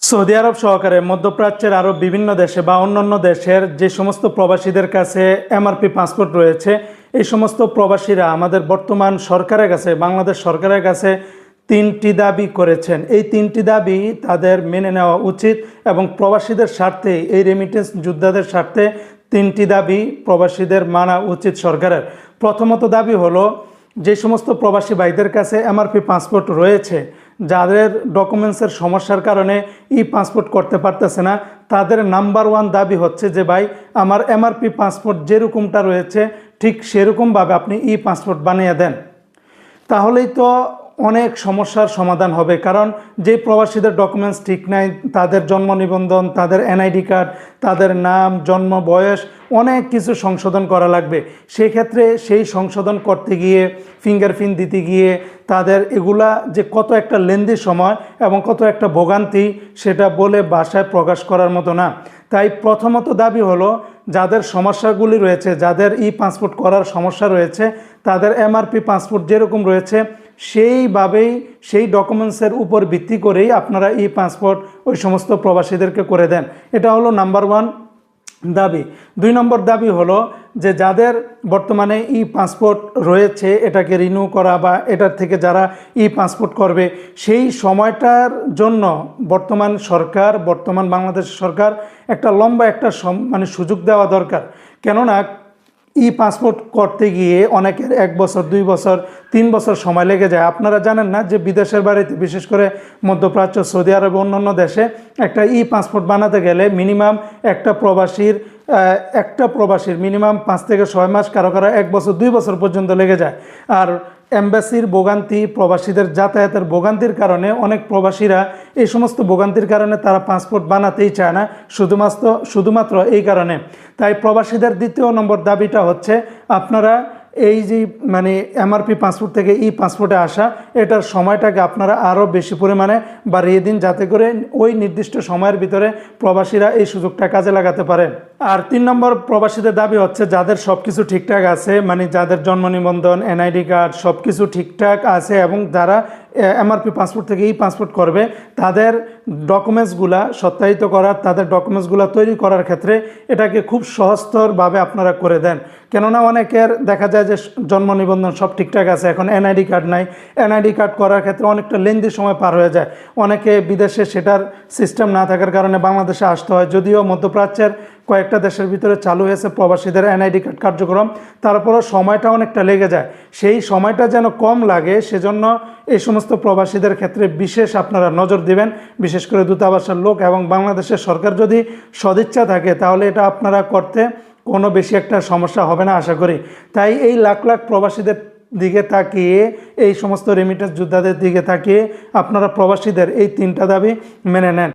Saudi আরব সহকারে মধ্যপ্রাচ্যের আরও বিভিন্ন দেশে বা অন্যান্য দেশের যে সমস্ত প্রবাসীদের কাছে এমআরপি পাসপোর্ট রয়েছে, এই সমস্ত প্রবাসীরা আমাদের বর্তমান সরকারের কাছে, বাংলাদেশ সরকারের কাছে তিনটি দাবি করেছেন। এই তিনটি দাবি তাদের মেনে নেওয়া উচিত এবং প্রবাসীদের স্বার্থে, এই রেমিটেন্স যোদ্ধাদের স্বার্থে তিনটি দাবি প্রবাসীদের মানা উচিত সরকারের। প্রথমত দাবি হলো, যে সমস্ত প্রবাসী ভাইদের কাছে এমআরপি পাসপোর্ট রয়েছে, যাদের ডকুমেন্টসের সমস্যার কারণে ই পাসপোর্ট করতে পারতেছে না, তাদের নাম্বার ওয়ান দাবি হচ্ছে যে ভাই, আমার এমআরপি পাসপোর্ট যেরকমটা রয়েছে ঠিক সেরকমভাবে আপনি ই পাসপোর্ট বানিয়ে দেন। তাহলেই তো অনেক সমস্যার সমাধান হবে। কারণ যে প্রবাসীদের ডকুমেন্টস ঠিক নাই, তাদের জন্ম নিবন্ধন, তাদের এনআইডি কার্ড, তাদের নাম, জন্ম, বয়স অনেক কিছু সংশোধন করা লাগবে। সেক্ষেত্রে সেই সংশোধন করতে গিয়ে, ফিঙ্গারপ্রিন্ট দিতে গিয়ে তাদের এগুলা যে কত একটা লেন্দি সময় এবং কত একটা ভোগান্তি, সেটা বলে ভাষায় প্রকাশ করার মতো না। তাই প্রথমত দাবি হলো, যাদের সমস্যাগুলি রয়েছে, যাদের ই পাসপোর্ট করার সমস্যা রয়েছে, তাদের এমআরপি পাসপোর্ট যেরকম রয়েছে সেইভাবেই, সেই ডকুমেন্টসের উপর ভিত্তি করেই আপনারা ই পাসপোর্ট ওই সমস্ত প্রবাসীদেরকে করে দেন। এটা হলো নাম্বার ওয়ান দাবি। 2 নম্বর দাবি হলো যে যাদের বর্তমানে ই পাসপোর্ট রয়েছে, এটাকে রিনিউ করা বা এটার থেকে যারা ই পাসপোর্ট করবে, সেই সময়টার জন্য বর্তমান বাংলাদেশ সরকার একটা লম্বা একটা সুযোগ দেওয়া দরকার। কেননা ই পাসপোর্ট করতে গিয়ে অনেকের 1 বছর, 2 বছর, 3 বছর সময় লেগে যায়। আপনারা জানেন না যে বিদেশের বাড়িতে, বিশেষ করে মধ্যপ্রাচ্য, সৌদি আরব, অন্যান্য দেশে একটা ই পাসপোর্ট বানাতে গেলে মিনিমাম একটা প্রবাসীর মিনিমাম 5 থেকে 6 মাস, কারো 1 বছর, 2 বছর পর্যন্ত লেগে যায়। আর এম্বাসির ভোগান্তি, প্রবাসীদের যাতায়াতের ভোগান্তির কারণে অনেক প্রবাসীরা এই সমস্ত ভোগান্তির কারণে তারা পাসপোর্ট বানাতেই চায় না, শুধুমাত্র এই কারণে। তাই প্রবাসীদের 2 নম্বর দাবিটা হচ্ছে, আপনারা এই যে এমআরপি পাসপোর্ট থেকে ই পাসপোর্টে আসা, এটার সময়টাকে আপনারা আরও বেশি পরিমাণে বাড়িয়ে দিন, যাতে করে ওই নির্দিষ্ট সময়ের ভিতরে প্রবাসীরা এই সুযোগটা কাজে লাগাতে পারে। আর 3 নম্বর প্রবাসীদের দাবি হচ্ছে, যাদের সব কিছু ঠিকঠাক আছে, যাদের জন্ম নিবন্ধন, এনআইডি কার্ড সব কিছু ঠিকঠাক আছে এবং যারা এমআরপি পাসপোর্ট থেকে ই পাসপোর্ট করবে, তাদের ডকুমেন্টসগুলা সত্যায়িত করার, তাদের ডকুমেন্টসগুলো তৈরি করার ক্ষেত্রে এটাকে খুব সহজতরভাবে আপনারা করে দেন। কেননা অনেকের দেখা যায় যে জন্ম নিবন্ধন সব ঠিকঠাক আছে, এখন এনআইডি কার্ড নাই। এনআইডি কার্ড করার ক্ষেত্রে অনেকটা লেন্দি সময় পার হয়ে যায়। অনেকে বিদেশে সেটার সিস্টেম না থাকার কারণে বাংলাদেশে আসতে হয়। যদিও মধ্যপ্রাচ্যের কয়েকটা দেশের ভিতরে চালু হয়েছে প্রবাসীদের এনআইডি কার্ড কার্যক্রম, তারপরও সময়টা অনেকটা লেগে যায়। সেই সময়টা যেন কম লাগে, সেজন্য এই সমস্ত প্রবাসীদের ক্ষেত্রে বিশেষ আপনারা নজর দিবেন। বিশেষ করে দূতাবাসের লোক এবং বাংলাদেশের সরকার যদি সদিচ্ছা থাকে, তাহলে এটা আপনারা করতে কোনো বেশি একটা সমস্যা হবে না আশা করি। তাই এই লাখ লাখ প্রবাসীদের দিকে তাকিয়ে, এই সমস্ত রেমিটেন্স যোদ্ধাদের দিকে তাকিয়ে আপনারা প্রবাসীদের এই 3টা দাবি মেনে নেন।